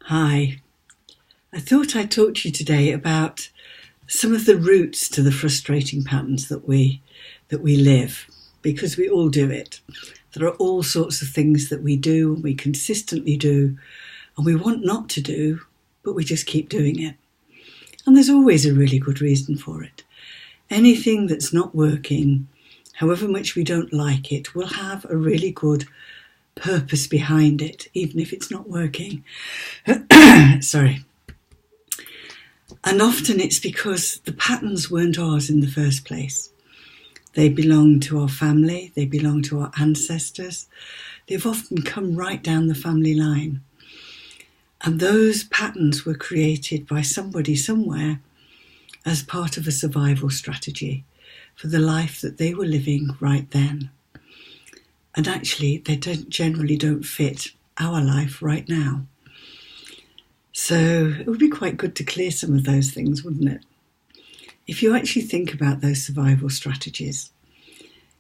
Hi. I thought I'd talk to you today about some of the roots to the frustrating patterns that we live, because we all do it. There are all sorts of things that we do and we consistently do and we want not to do, but we just keep doing it. And there's always a really good reason for it. Anything that's not working, however much we don't like it, will have a really good purpose behind it, even if it's not working. Sorry. And often it's because the patterns weren't ours in the first place. They belong to our family, they belong to our ancestors. They've often come right down the family line. And those patterns were created by somebody somewhere as part of a survival strategy for the life that they were living right then. And actually, they generally don't fit our life right now. So it would be quite good to clear some of those things, wouldn't it? If you actually think about those survival strategies,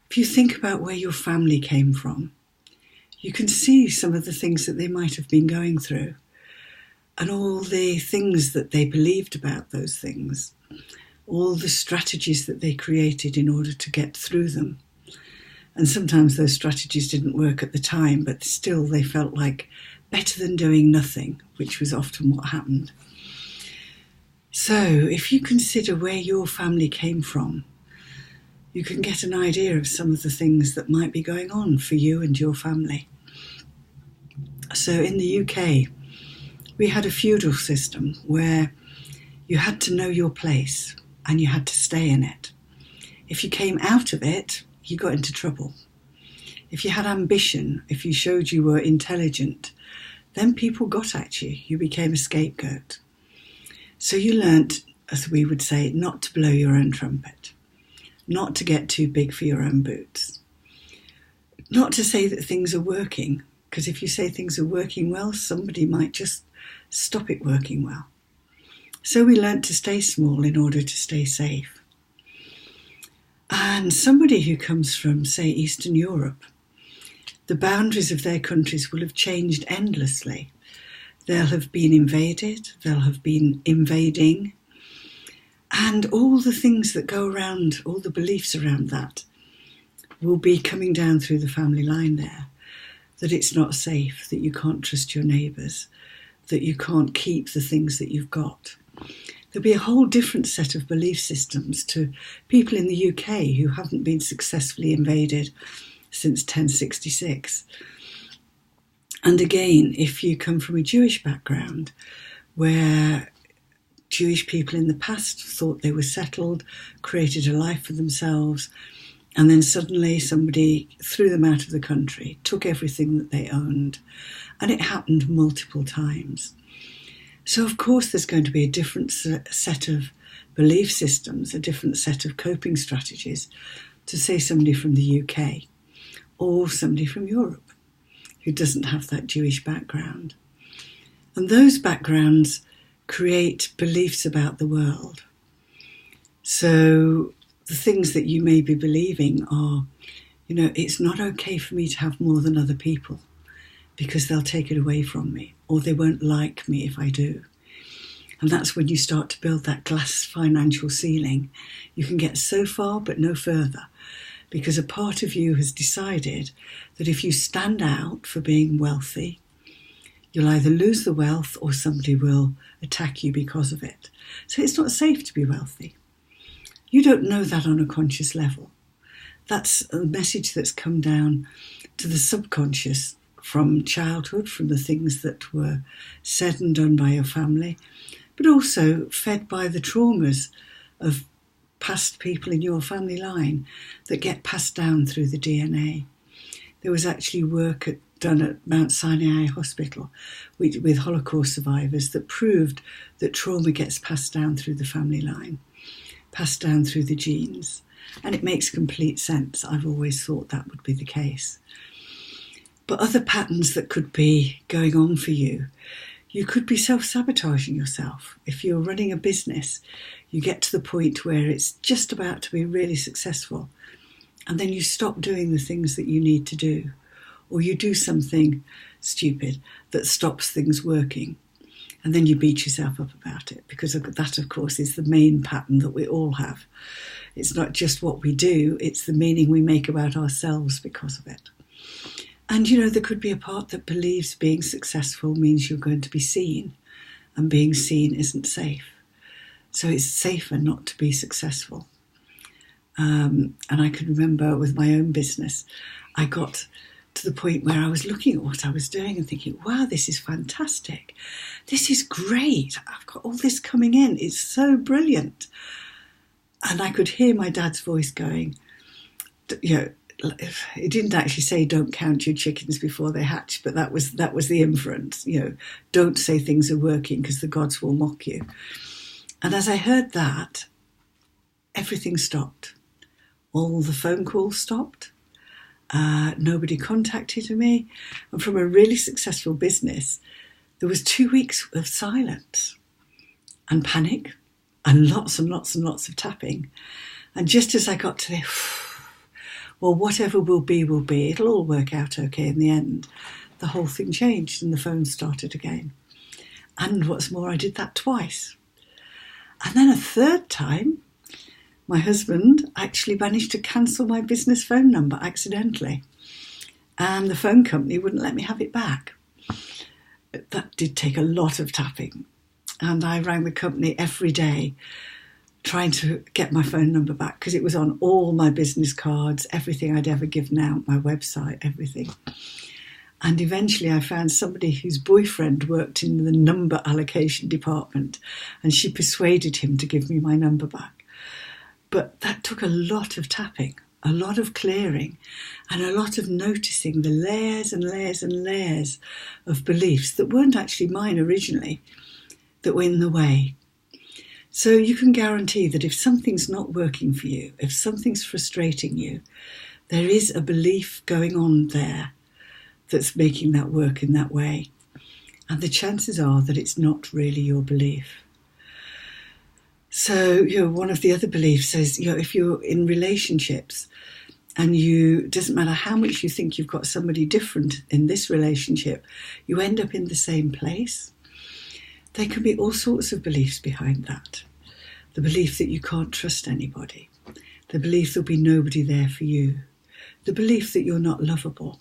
if you think about where your family came from, you can see some of the things that they might have been going through and all the things that they believed about those things, all the strategies that they created in order to get through them. And sometimes those strategies didn't work at the time, but still they felt like better than doing nothing, which was often what happened. So if you consider where your family came from, you can get an idea of some of the things that might be going on for you and your family. So in the UK, we had a feudal system where you had to know your place and you had to stay in it. If you came out of it, you got into trouble. If you had ambition, if you showed you were intelligent, then people got at you. You became a scapegoat. So you learnt, as we would say, not to blow your own trumpet, not to get too big for your own boots, not to say that things are working, because if you say things are working well, somebody might just stop it working well. So we learnt to stay small in order to stay safe. And somebody who comes from, say, Eastern Europe, the boundaries of their countries will have changed endlessly. They'll have been invaded, they'll have been invading, and all the things that go around, all the beliefs around that, will be coming down through the family line there. That it's not safe, that you can't trust your neighbours, that you can't keep the things that you've got. There'll be a whole different set of belief systems to people in the UK who haven't been successfully invaded since 1066. And again, if you come from a Jewish background where Jewish people in the past thought they were settled, created a life for themselves, and then suddenly somebody threw them out of the country, took everything that they owned, and it happened multiple times. So, of course, there's going to be a different set of belief systems, a different set of coping strategies to, say, somebody from the UK or somebody from Europe who doesn't have that Jewish background. And those backgrounds create beliefs about the world. So the things that you may be believing are, it's not okay for me to have more than other people, because they'll take it away from me, or they won't like me if I do. And that's when you start to build that glass financial ceiling. You can get so far, but no further, because a part of you has decided that if you stand out for being wealthy, you'll either lose the wealth or somebody will attack you because of it. So it's not safe to be wealthy. You don't know that on a conscious level. That's a message that's come down to the subconscious from childhood, from the things that were said and done by your family, but also fed by the traumas of past people in your family line that get passed down through the DNA. There was actually work done at Mount Sinai Hospital with Holocaust survivors that proved that trauma gets passed down through the family line, passed down through the genes. And it makes complete sense. I've always thought that would be the case. But other patterns that could be going on for you, you could be self-sabotaging yourself. If you're running a business, you get to the point where it's just about to be really successful, and then you stop doing the things that you need to do, or you do something stupid that stops things working. And then you beat yourself up about it, because that, of course, is the main pattern that we all have. It's not just what we do, it's the meaning we make about ourselves because of it. And, there could be a part that believes being successful means you're going to be seen, and being seen isn't safe. So it's safer not to be successful. And I can remember with my own business, I got to the point where I was looking at what I was doing and thinking, wow, this is fantastic. This is great. I've got all this coming in. It's so brilliant. And I could hear my dad's voice going, it didn't actually say don't count your chickens before they hatch, but that was the inference. Don't say things are working because the gods will mock you. And as I heard that, everything stopped. All the phone calls stopped. Nobody contacted me. And from a really successful business, there was 2 weeks of silence and panic and lots and lots and lots of tapping. And just as I got to the, well, whatever will be, it'll all work out okay in the end, the whole thing changed and the phone started again. And what's more, I did that twice. And then a third time, my husband actually managed to cancel my business phone number accidentally. And the phone company wouldn't let me have it back. That did take a lot of tapping. And I rang the company every day trying to get my phone number back, because it was on all my business cards, everything I'd ever given out, my website, everything. And eventually I found somebody whose boyfriend worked in the number allocation department, and she persuaded him to give me my number back. But that took a lot of tapping, a lot of clearing, and a lot of noticing the layers and layers and layers of beliefs that weren't actually mine originally, that were in the way. So you can guarantee that if something's not working for you, if something's frustrating you, there is a belief going on there that's making that work in that way. And the chances are that it's not really your belief. So, one of the other beliefs is, if you're in relationships and doesn't matter how much you think you've got somebody different in this relationship, you end up in the same place. There can be all sorts of beliefs behind that. The belief that you can't trust anybody. The belief there'll be nobody there for you. The belief that you're not lovable.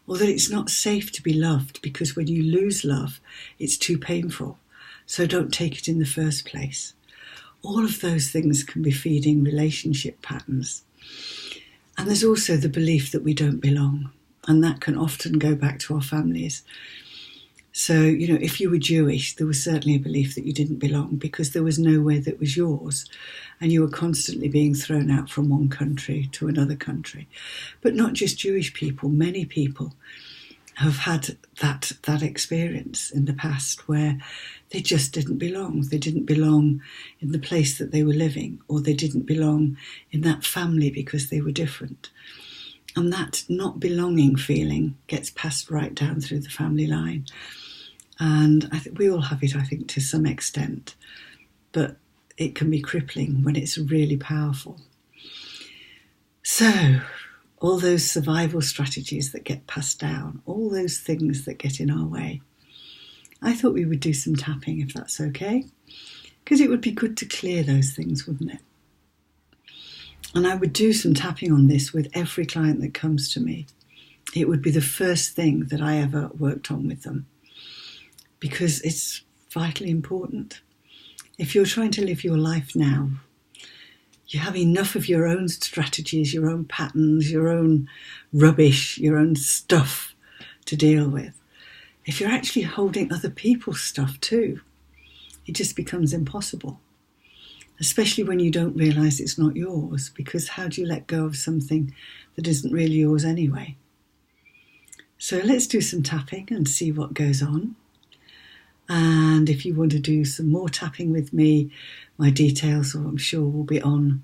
Or that it's not safe to be loved, because when you lose love, it's too painful. So don't take it in the first place. All of those things can be feeding relationship patterns. And there's also the belief that we don't belong. And that can often go back to our families. So, if you were Jewish, there was certainly a belief that you didn't belong, because there was nowhere that was yours. And you were constantly being thrown out from one country to another country. But not just Jewish people, many people have had that experience in the past where they just didn't belong. They didn't belong in the place that they were living, or they didn't belong in that family because they were different. And that not belonging feeling gets passed right down through the family line. And I think we all have it, to some extent. But it can be crippling when it's really powerful. So, all those survival strategies that get passed down, all those things that get in our way, I thought we would do some tapping, if that's okay. Because it would be good to clear those things, wouldn't it? And I would do some tapping on this with every client that comes to me. It would be the first thing that I ever worked on with them, because it's vitally important. If you're trying to live your life now, you have enough of your own strategies, your own patterns, your own rubbish, your own stuff to deal with. If you're actually holding other people's stuff too, it just becomes impossible. Especially when you don't realise it's not yours, because how do you let go of something that isn't really yours anyway? So let's do some tapping and see what goes on. And if you want to do some more tapping with me, my details, I'm sure, will be on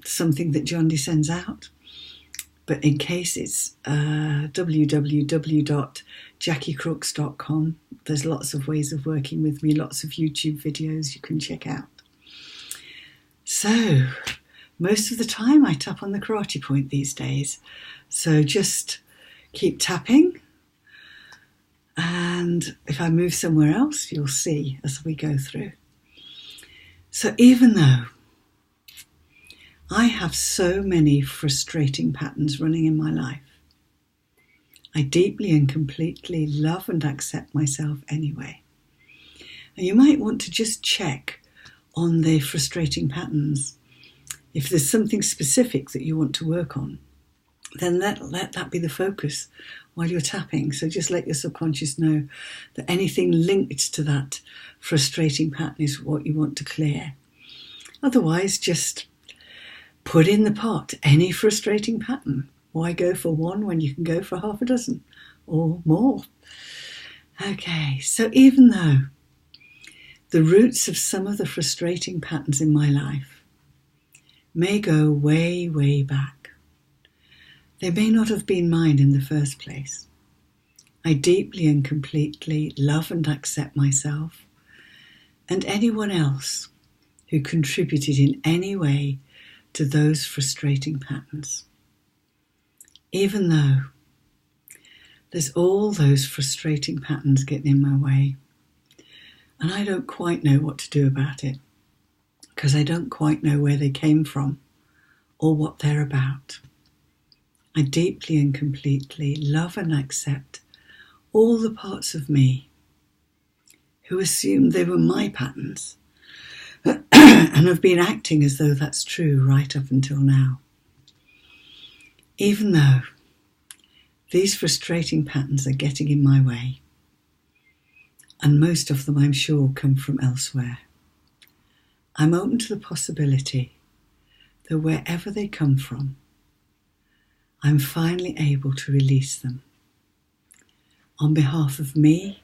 something that John sends out. But in case, it's www.jacquicrooks.com. There's lots of ways of working with me, lots of YouTube videos you can check out. So, most of the time I tap on the karate point these days. So just keep tapping. And And if I move somewhere else, you'll see as we go through. So even though I have so many frustrating patterns running in my life, I deeply and completely love and accept myself anyway. And you might want to just check on the frustrating patterns. If there's something specific that you want to work on, then let that be the focus while you're tapping. So just let your subconscious know that anything linked to that frustrating pattern is what you want to clear. Otherwise, just put in the pot any frustrating pattern. Why go for one when you can go for half a dozen or more? Okay, so even though the roots of some of the frustrating patterns in my life may go way, way back, they may not have been mine in the first place. I deeply and completely love and accept myself and anyone else who contributed in any way to those frustrating patterns. Even though there's all those frustrating patterns getting in my way, and I don't quite know what to do about it, because I don't quite know where they came from or what they're about. I deeply and completely love and accept all the parts of me who assumed they were my patterns and have been acting as though that's true right up until now. Even though these frustrating patterns are getting in my way, and most of them I'm sure come from elsewhere, I'm open to the possibility that wherever they come from, I'm finally able to release them on behalf of me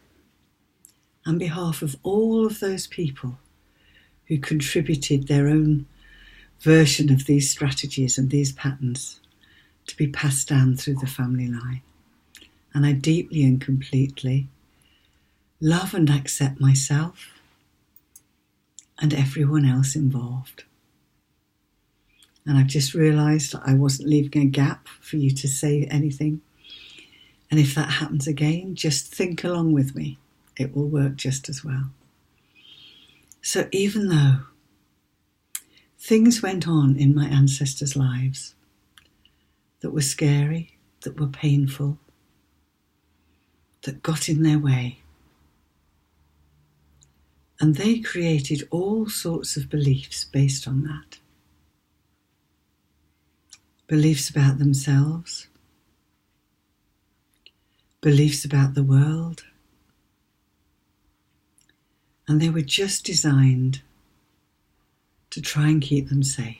and behalf of all of those people who contributed their own version of these strategies and these patterns to be passed down through the family line. And I deeply and completely love and accept myself and everyone else involved. And I've just realised I wasn't leaving a gap for you to say anything. And if that happens again, just think along with me. It will work just as well. So even though things went on in my ancestors' lives that were scary, that were painful, that got in their way, and they created all sorts of beliefs based on that. Beliefs about themselves, beliefs about the world, and they were just designed to try and keep them safe.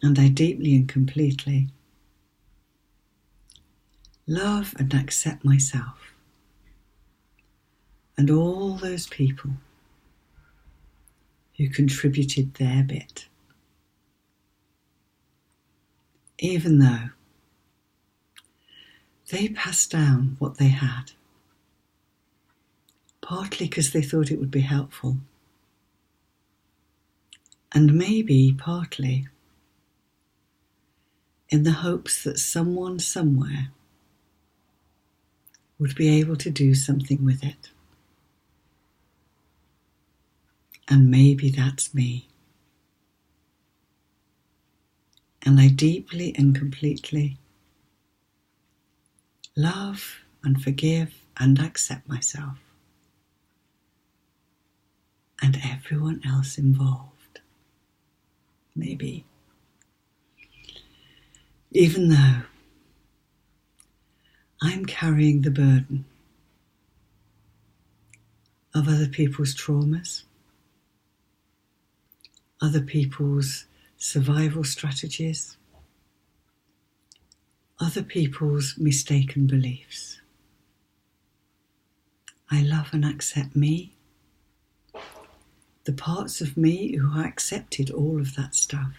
And I deeply and completely love and accept myself and all those people who contributed their bit. Even though they passed down what they had, partly because they thought it would be helpful, and maybe partly in the hopes that someone somewhere would be able to do something with it. And maybe that's me. And I deeply and completely love and forgive and accept myself and everyone else involved. Maybe. Even though I'm carrying the burden of other people's traumas, other people's survival strategies, other people's mistaken beliefs. I love and accept me, the parts of me who accepted all of that stuff,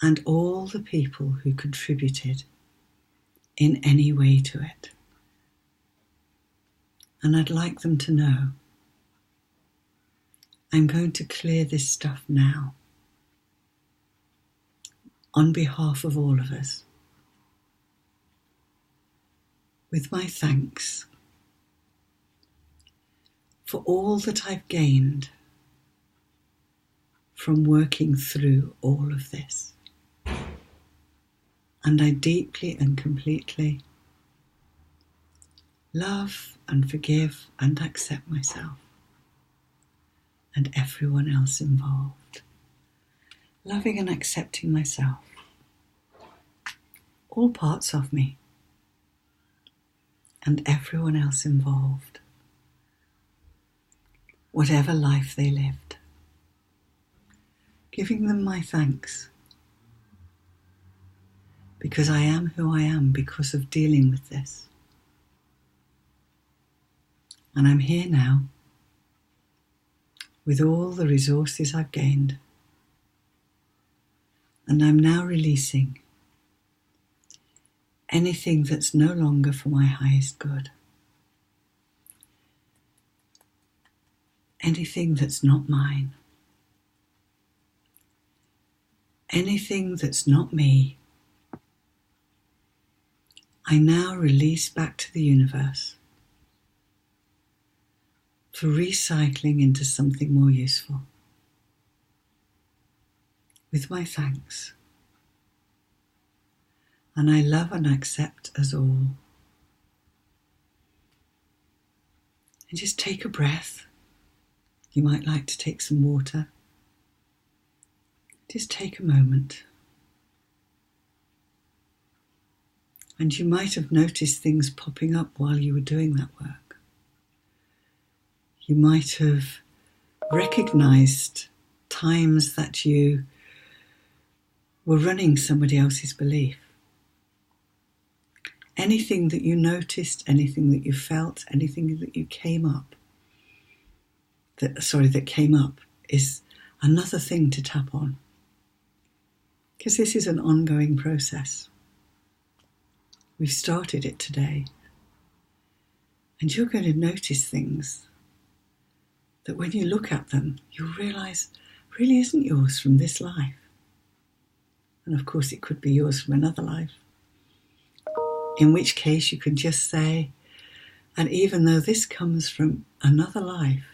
and all the people who contributed in any way to it. And I'd like them to know I'm going to clear this stuff now on behalf of all of us. with my thanks for all that I've gained from working through all of this. And I deeply and completely love and forgive and accept myself and everyone else involved. Loving and accepting myself, all parts of me, and everyone else involved, whatever life they lived. Giving them my thanks, because I am who I am because of dealing with this. And I'm here now with all the resources I've gained. And I'm now releasing anything that's no longer for my highest good. Anything that's not mine. Anything that's not me. I now release back to the universe for recycling into something more useful. With my thanks. And I love and accept us all. And just take a breath. You might like to take some water. Just take a moment. And you might have noticed things popping up while you were doing that work. You might have recognized times that you were running somebody else's belief. Anything that you noticed, anything that you felt, anything that you came up, that came up is another thing to tap on. Because this is an ongoing process. We've started it today. And you're going to notice things that when you look at them, you'll realise really isn't yours from this life. And of course it could be yours from another life. In which case you can just say, and even though this comes from another life,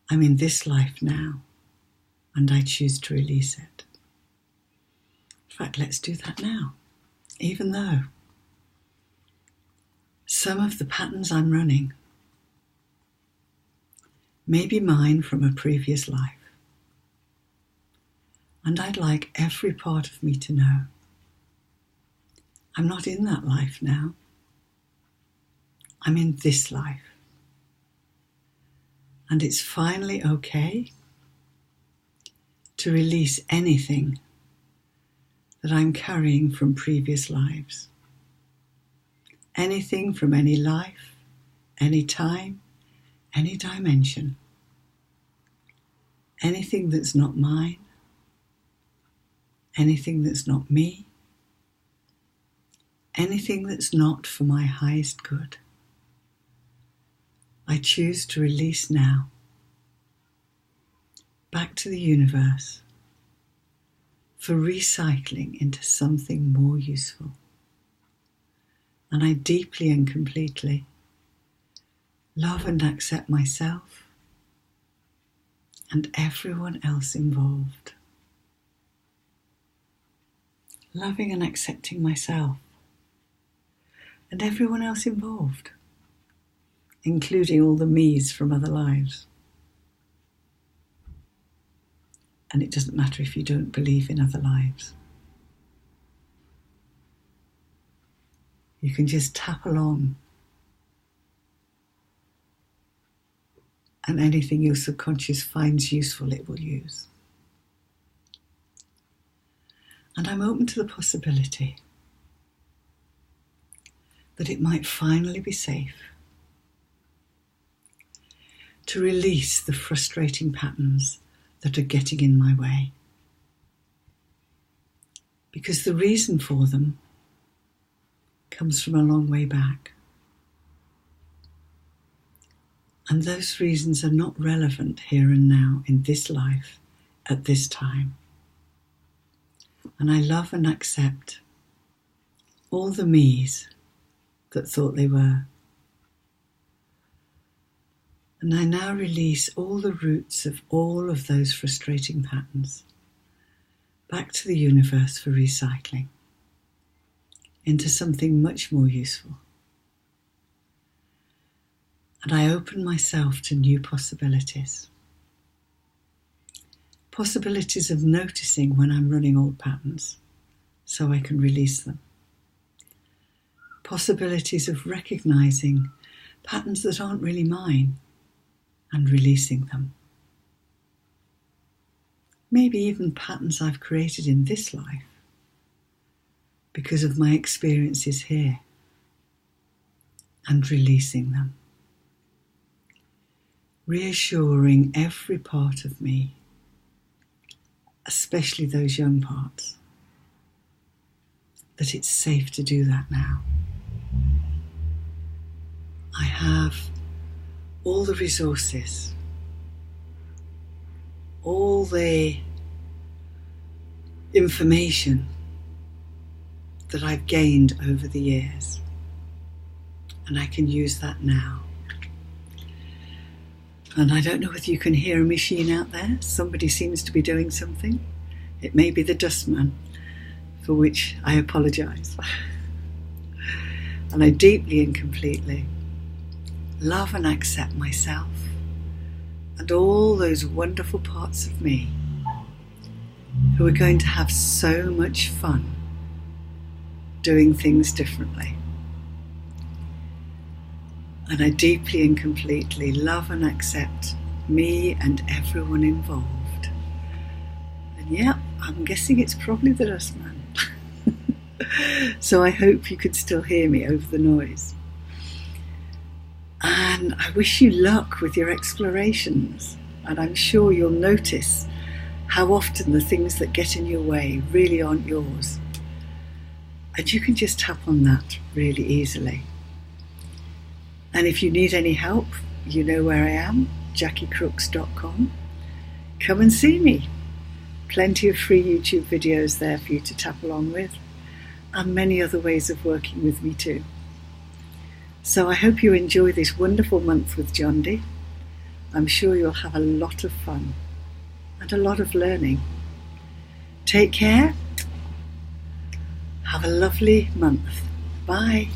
I'm in this life now, and I choose to release it. In fact, let's do that now. Even though some of the patterns I'm running may be mine from a previous life. And I'd like every part of me to know I'm not in that life now. I'm in this life. And it's finally okay to release anything that I'm carrying from previous lives. Anything from any life, any time, any dimension. Anything that's not mine. Anything that's not me. Anything that's not for my highest good. I choose to release now. Back to the universe. For recycling into something more useful. And I deeply and completely love and accept myself and everyone else involved. Loving and accepting myself and everyone else involved, including all the me's from other lives. And it doesn't matter if you don't believe in other lives. You can just tap along, and anything your subconscious finds useful, it will use. And I'm open to the possibility that it might finally be safe to release the frustrating patterns that are getting in my way. Because the reason for them comes from a long way back. And those reasons are not relevant here and now in this life at this time. And I love and accept all the me's that thought they were. And I now release all the roots of all of those frustrating patterns back to the universe for recycling into something much more useful. And I open myself to new possibilities. Possibilities of noticing when I'm running old patterns so I can release them. Possibilities of recognizing patterns that aren't really mine and releasing them. Maybe even patterns I've created in this life because of my experiences here, and releasing them. Reassuring every part of me, especially those young parts, that it's safe to do that now. I have all the resources, all the information that I've gained over the years, and I can use that now. And I don't know whether you can hear a machine out there. Somebody seems to be doing something. It may be the dustman, for which I apologise. And I deeply and completely love and accept myself and all those wonderful parts of me who are going to have so much fun doing things differently. And I deeply and completely love and accept me and everyone involved. And yeah, I'm guessing it's probably the dustman. So I hope you could still hear me over the noise. And I wish you luck with your explorations. And I'm sure you'll notice how often the things that get in your way really aren't yours. And you can just tap on that really easily. And if you need any help, you know where I am, JacquiCrooks.com. Come and see me. Plenty of free YouTube videos there for you to tap along with, and many other ways of working with me too. So I hope you enjoy this wonderful month with John D. I'm sure you'll have a lot of fun and a lot of learning. Take care. Have a lovely month. Bye.